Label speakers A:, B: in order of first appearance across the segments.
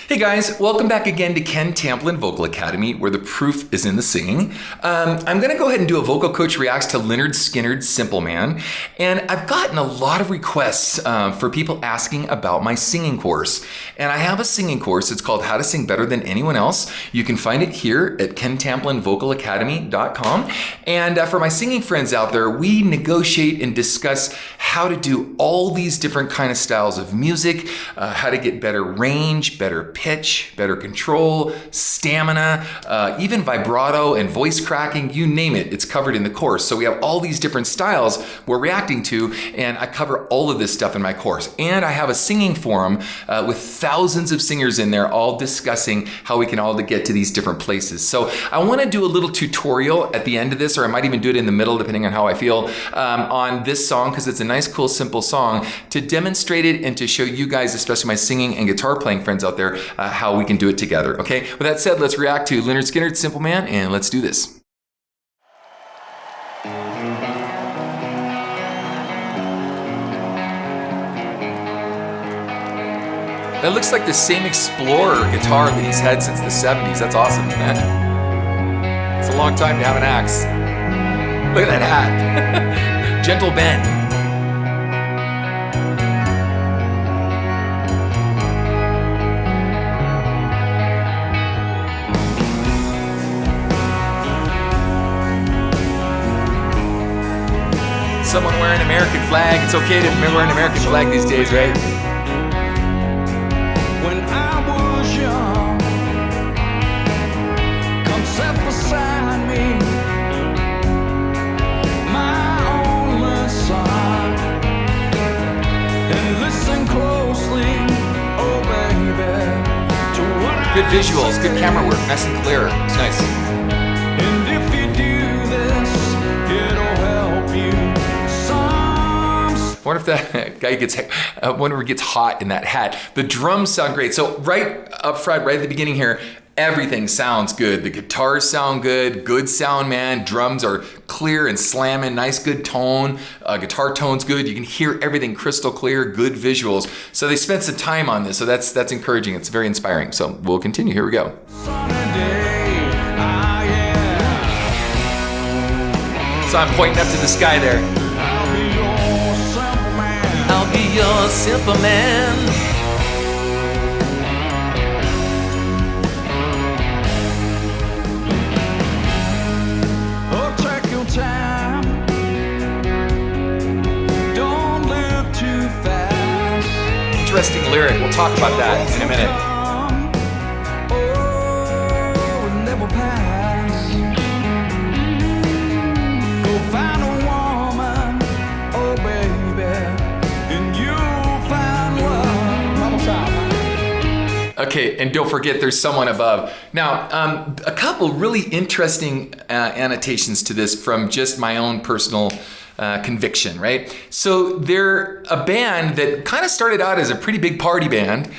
A: Hey guys, welcome back again to Ken Tamplin Vocal Academy, where the proof is in the singing. I'm going to go ahead and do a vocal coach reacts to Lynyrd Skynyrd's Simple Man, and I've gotten a lot of requests for people asking about my singing course. And I have a singing course. It's called How to Sing Better Than Anyone Else. You can find it here at kentamplinvocalacademy.com. And for my singing friends out there, we negotiate and discuss how to do all these different kind of styles of music, how to get better range, better pitch, better control, stamina, even vibrato and voice cracking, you name it, it's covered in the course. So we have all these different styles we're reacting to, and I cover all of this stuff in my course. And I have a singing forum with thousands of singers in there, all discussing how we can all get to these different places. So I want to do a little tutorial at the end of this, or I might even do it in the middle, depending on how I feel, on this song, because it's a nice, cool, simple song, to demonstrate it and to show you guys, especially my singing and guitar playing friends out there, how we can do it together. Okay, with that said, let's react to Lynyrd Skynyrd's Simple Man, and let's do this. That looks like the same Explorer guitar that he's had since the 70s. That's awesome, man. It's a long time to have an axe. Look at that hat. Gentle bend. Someone wearing an American flag. It's okay to wear an American flag these days, right?
B: When I was young, come sit beside me, my only son, and listen closely, oh baby, to what
A: good visuals, good camera work, nice and clear. It's nice.
B: And if you do this, it'll help you.
A: I wonder if that guy gets, I wonder if it gets hot in that hat. The drums sound great. So right up front, right at the beginning here, everything sounds good. The guitars sound good, good sound, man. Drums are clear and slamming, nice, good tone. Guitar tone's good. You can hear everything crystal clear, good visuals. So they spent some time on this, so that's encouraging. It's very inspiring. So we'll continue. Here we go. So I'm pointing up to the sky there. I'll be your simple man.
B: Oh, take your time. Don't live too fast.
A: Interesting lyric. We'll talk about that in a minute.
B: Oh, it never pass. Go find a woman, oh baby, and you'll find love. Vamos out.
A: Okay, and don't forget there's someone above. Now, a couple really interesting annotations to this from just my own personal conviction, right? So they're a band that kind of started out as a pretty big party band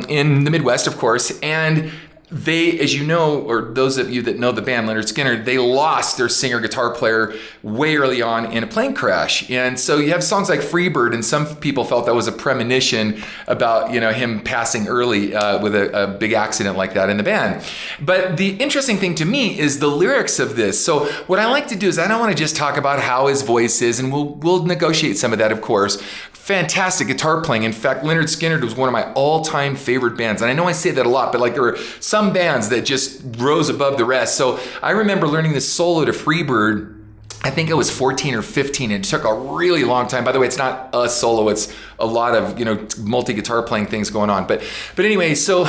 A: in the Midwest, of course, and they, as you know, or those of you that know the band Lynyrd Skynyrd, they lost their singer guitar player way early on in a plane crash. And so you have songs like Freebird, and some people felt that was a premonition about, you know, him passing early with a big accident like that in the band. But the interesting thing to me is the lyrics of this. So what I like to do is I don't want to just talk about how his voice is, and we'll negotiate some of that, of course. Fantastic guitar playing. In fact, Lynyrd Skynyrd was one of my all-time favorite bands. And I know I say that a lot, but like there were some bands that just rose above the rest. So I remember learning this solo to Freebird. I think I was 14 or 15. It took a really long time. By the way, it's not a solo. It's a lot of, you know, multi-guitar playing things going on. But anyway, so,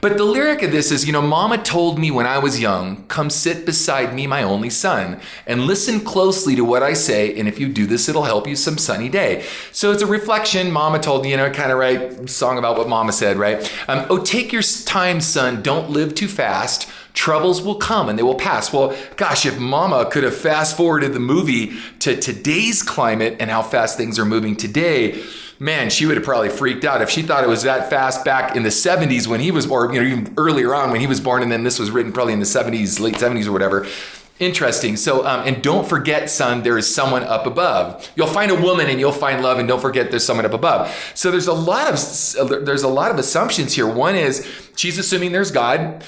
A: but the lyric of this is, you know, Mama told me when I was young, come sit beside me, my only son, and listen closely to what I say. And if you do this, it'll help you some sunny day. So it's a reflection. Mama told me, you know, kind of right song about what Mama said, right? Oh, take your time, son. Don't live too fast. Troubles will come and they will pass. Well, gosh, if Mama could have fast forwarded the movie to today's climate and how fast things are moving today, man, she would have probably freaked out if she thought it was that fast back in the 70s when he was born, you know, even earlier on when he was born, and then this was written probably in the 70s, late 70s or whatever. Interesting. So, and don't forget, son, there is someone up above. You'll find a woman and you'll find love, and don't forget there's someone up above. So there's a lot of assumptions here. One is she's assuming there's God.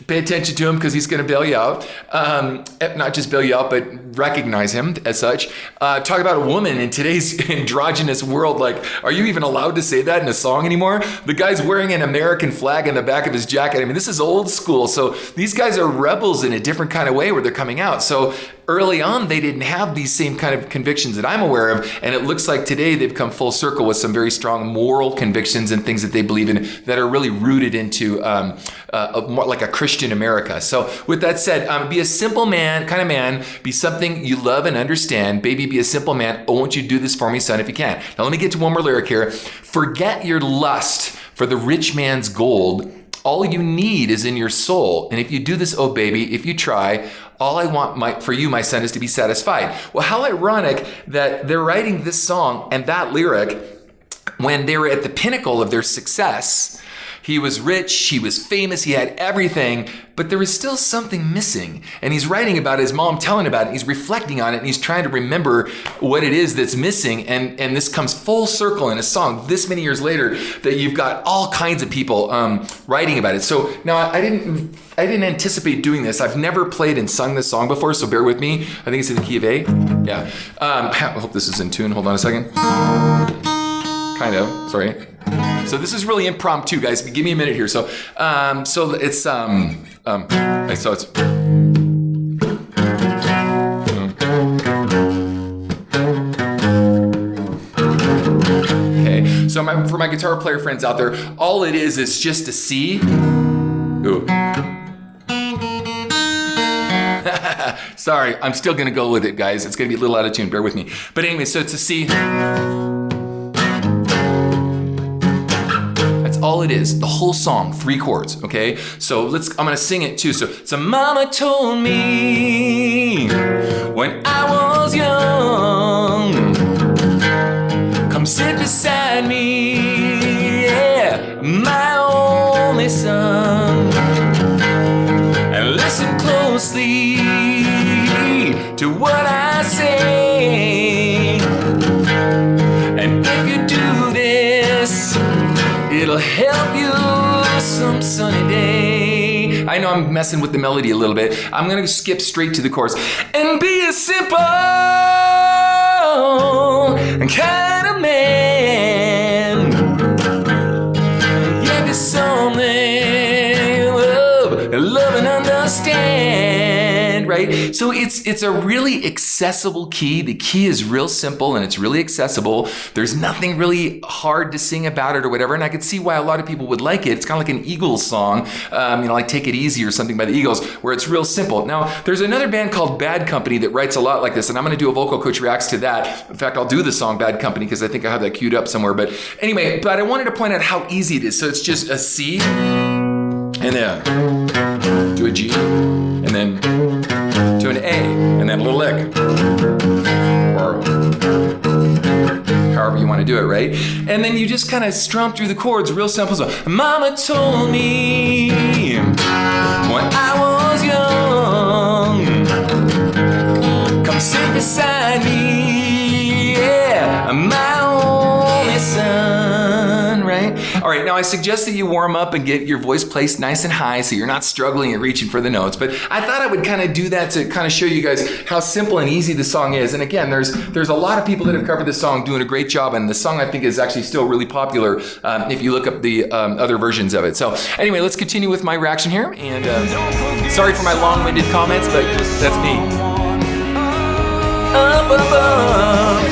A: Pay attention to him because he's going to bail you out. Not just bail you out, but recognize him as such. Talk about a woman in today's androgynous world. Like, are you even allowed to say that in a song anymore? The guy's wearing an American flag in the back of his jacket. I mean, this is old school. So these guys are rebels in a different kind of way where they're coming out. So early on, they didn't have these same kind of convictions that I'm aware of. And it looks like today they've come full circle with some very strong moral convictions and things that they believe in that are really rooted into more like a Christian America. So with that said, be a simple man, kind of man, be something you love and understand. Baby, be a simple man. Oh, won't you do this for me, son, if you can. Now let me get to one more lyric here. Forget your lust for the rich man's gold. All you need is in your soul. And if you do this, oh baby, if you try, all I want for you, my son, is to be satisfied. Well, how ironic that they're writing this song and that lyric when they were at the pinnacle of their success. He was rich, he was famous, he had everything, but there was still something missing. And he's writing about it, his mom telling about it, he's reflecting on it, and he's trying to remember what it is that's missing. And this comes full circle in a song this many years later that you've got all kinds of people writing about it. So now I didn't anticipate doing this. I've never played and sung this song before, so bear with me. I think it's in the key of A. Yeah. I hope this is in tune. Hold on a second. Kind of, sorry. So this is really impromptu, guys. Give me a minute here. So it's okay. So for my guitar player friends out there, all it is just a C. Ooh. Sorry, I'm still gonna go with it, guys. It's gonna be a little out of tune. Bear with me. But anyway, so it's a C. All it is, the whole song, 3 chords, okay? So I'm gonna sing it too. So mama told me when I was young, come sit beside me, yeah, my only son, and listen closely to what I say, and if you do this, it'll help you some sunny day. I know I'm messing with the melody a little bit. I'm gonna skip straight to the chorus. And be a simple kind of man. Yeah, be something you love and understand, right? So it's a really accessible key. The key is real simple and it's really accessible. There's nothing really hard to sing about it or whatever. And I could see why a lot of people would like it. It's kind of like an Eagles song, like Take It Easy or something by the Eagles, where it's real simple. Now, there's another band called Bad Company that writes a lot like this, and I'm going to do a Vocal Coach Reacts to that. In fact, I'll do the song Bad Company because I think I have that queued up somewhere. But anyway, I wanted to point out how easy it is. So it's just a C, and then to a G, and then to an A, and then a little lick, or however you want to do it, right? And then you just kind of strum through the chords, real simple. So, mama told me when I was young, come sit beside me, yeah, my only son, right? All right, now I suggest that you warm up and get your voice placed nice and high so you're not struggling and reaching for the notes. But I thought I would kind of do that to kind of show you guys how simple and easy the song is. And again, there's a lot of people that have covered this song doing a great job. And the song, I think, is actually still really popular if you look up the other versions of it. So anyway, let's continue with my reaction here. And sorry for my long-winded comments, but that's me. Up above.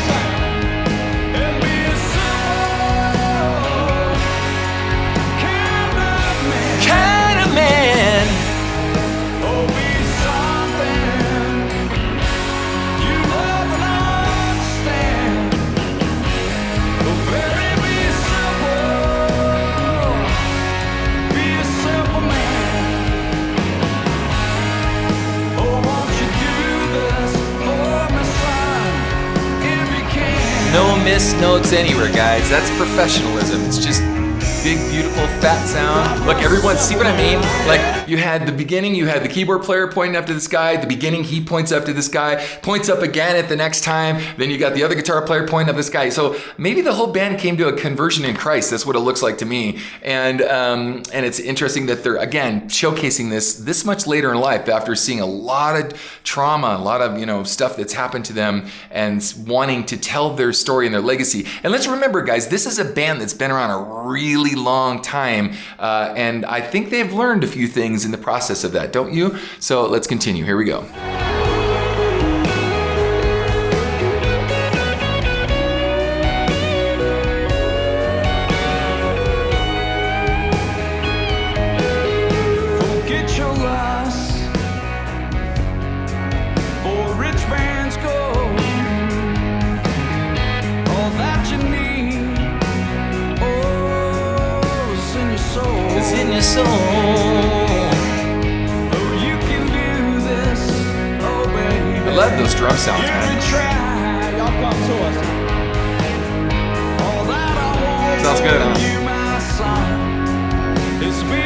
A: No missed notes anywhere, guys. That's professionalism. It's just big, beautiful, fat sound. Look, everyone, see what I mean? Like, you had the beginning, you had the keyboard player pointing up to this guy. The beginning, he points up to this guy, points up again at the next time. Then you got the other guitar player pointing up this guy. So maybe the whole band came to a conversion in Christ. That's what it looks like to me. And it's interesting that they're, again, showcasing this much later in life after seeing a lot of trauma, a lot of, stuff that's happened to them, and wanting to tell their story and their legacy. And let's remember, guys, this is a band that's been around a really long time, and I think they've learned a few things in the process of that, don't you? So let's continue. Here we go.
B: Forget your loss, for rich man's gold. All that you need, is in your soul.
A: It's in your soul.
B: Oh, you can do this, oh baby.
A: I love those drum sounds,
B: If
A: man.
B: you try, y'all come to us. All that I want
A: Sounds good, huh?
B: from you, my son, is be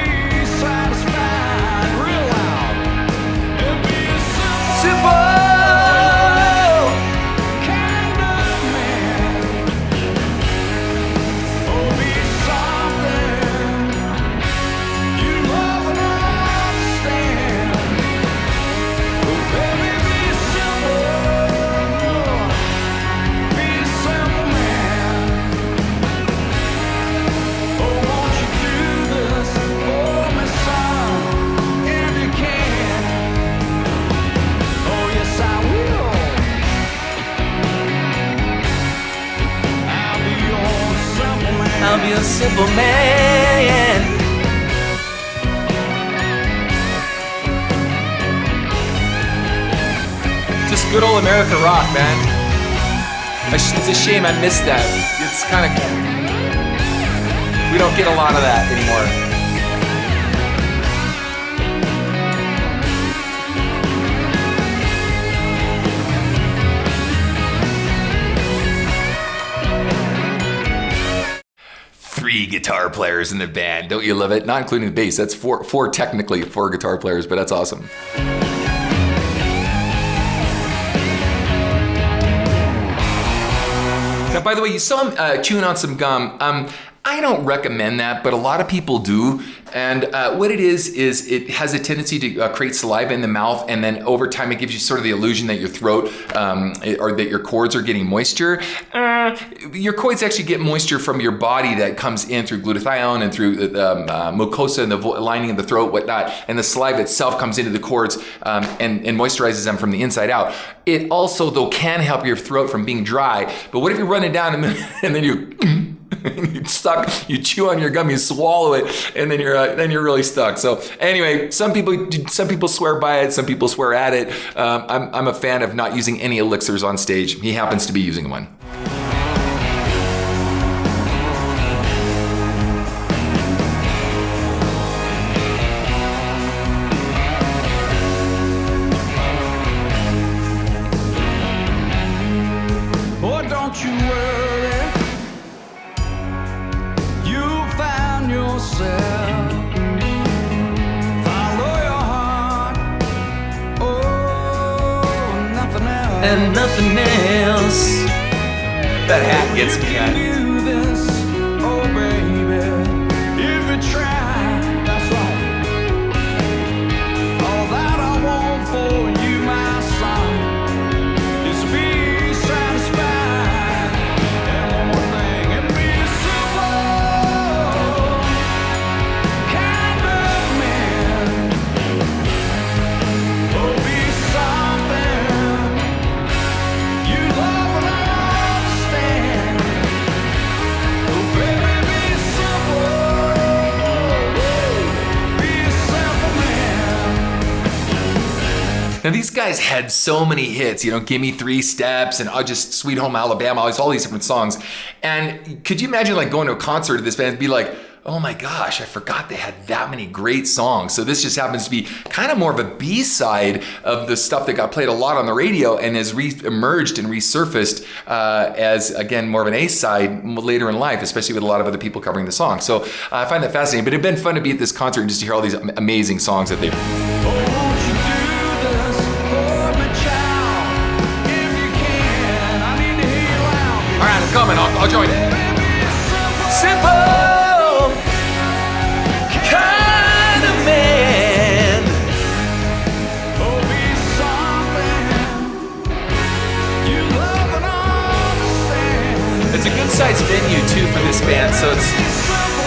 B: satisfied, real loud, and be a simple kind of man. Oh, be something you love and understand. Oh, baby, be simple, be a simple man. Oh, won't you do this for me, son, if you can? Oh, yes, I will. I'll be your simple man.
A: I'll be a simple man. Just good old America rock, man. It's a shame I missed that. It's kind of, we don't get a lot of that anymore. Three guitar players in the band. Don't you love it? Not including the bass. That's technically four guitar players, but that's awesome. Now, by the way, you saw him chewing on some gum. I don't recommend that, but a lot of people do. And what it is it has a tendency to create saliva in the mouth, and then over time it gives you sort of the illusion that your throat or that your cords are getting moisture. Your cords actually get moisture from your body that comes in through glutathione and through the mucosa and the lining of the throat, whatnot. And the saliva itself comes into the cords and moisturizes them from the inside out. It also, though, can help your throat from being dry. But what if you're running down and then you you chew on your gum, you swallow it, and then you're really stuck. So anyway, some people swear by it, some people swear at it. I'm a fan of not using any elixirs on stage. He happens to be using one.
B: Boy, don't you worry, you found yourself. Follow your heart, oh, nothing else.
A: And nothing else. That hat gets me.
B: You can do this, oh baby, if you try. That's right. All that I want for you, my son, is be satisfied. And one more thing, and be a simple kind of man. Oh, be something you love and understand. Oh, baby, be simple, be a simple man.
A: Now these guys had so many hits, Give Me 3 Steps and just Sweet Home Alabama, all these different songs. And could you imagine like going to a concert of this band and be like, oh my gosh, I forgot they had that many great songs. So this just happens to be kind of more of a B-side of the stuff that got played a lot on the radio and has re-emerged and resurfaced as, again, more of an A-side later in life, especially with a lot of other people covering the song. So I find that fascinating. But it'd been fun to be at this concert and just to hear all these amazing songs that they... All right, I'm coming. I'll join it. Simple kind of man.
B: Oh, be something you love and understand.
A: It's a good sized venue too for this band, so it's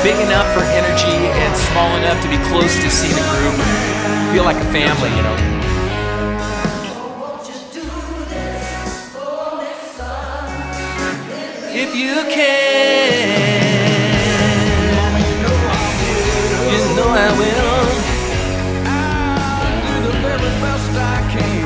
A: big enough for energy and small enough to be close to seeing a group and feel like a family, you know. If you can, you know I will.
B: I'll do the very best I can.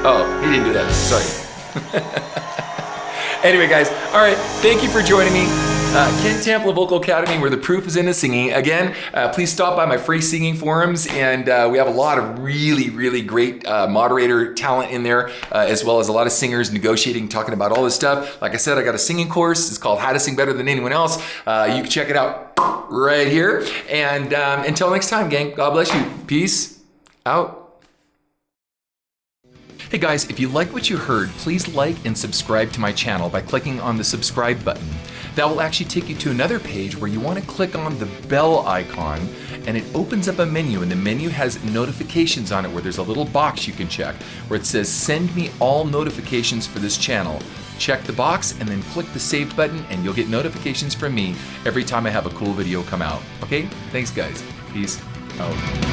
A: Oh, he didn't do that. Sorry. Anyway, guys, all right. Thank you for joining me. Ken Tamplin Vocal Academy, where the proof is in the singing. Again, please stop by my free singing forums, and we have a lot of really, really great moderator talent in there, as well as a lot of singers negotiating, talking about all this stuff. Like I said, I got a singing course. It's called How to Sing Better Than Anyone Else. You can check it out right here. And until next time, gang, God bless you. Peace out. Hey guys, if you like what you heard, please like and subscribe to my channel by clicking on the subscribe button. That will actually take you to another page where you want to click on the bell icon, and it opens up a menu, and the menu has notifications on it where there's a little box you can check where it says send me all notifications for this channel. Check the box and then click the save button and you'll get notifications from me every time I have a cool video come out. Okay? Thanks guys. Peace out.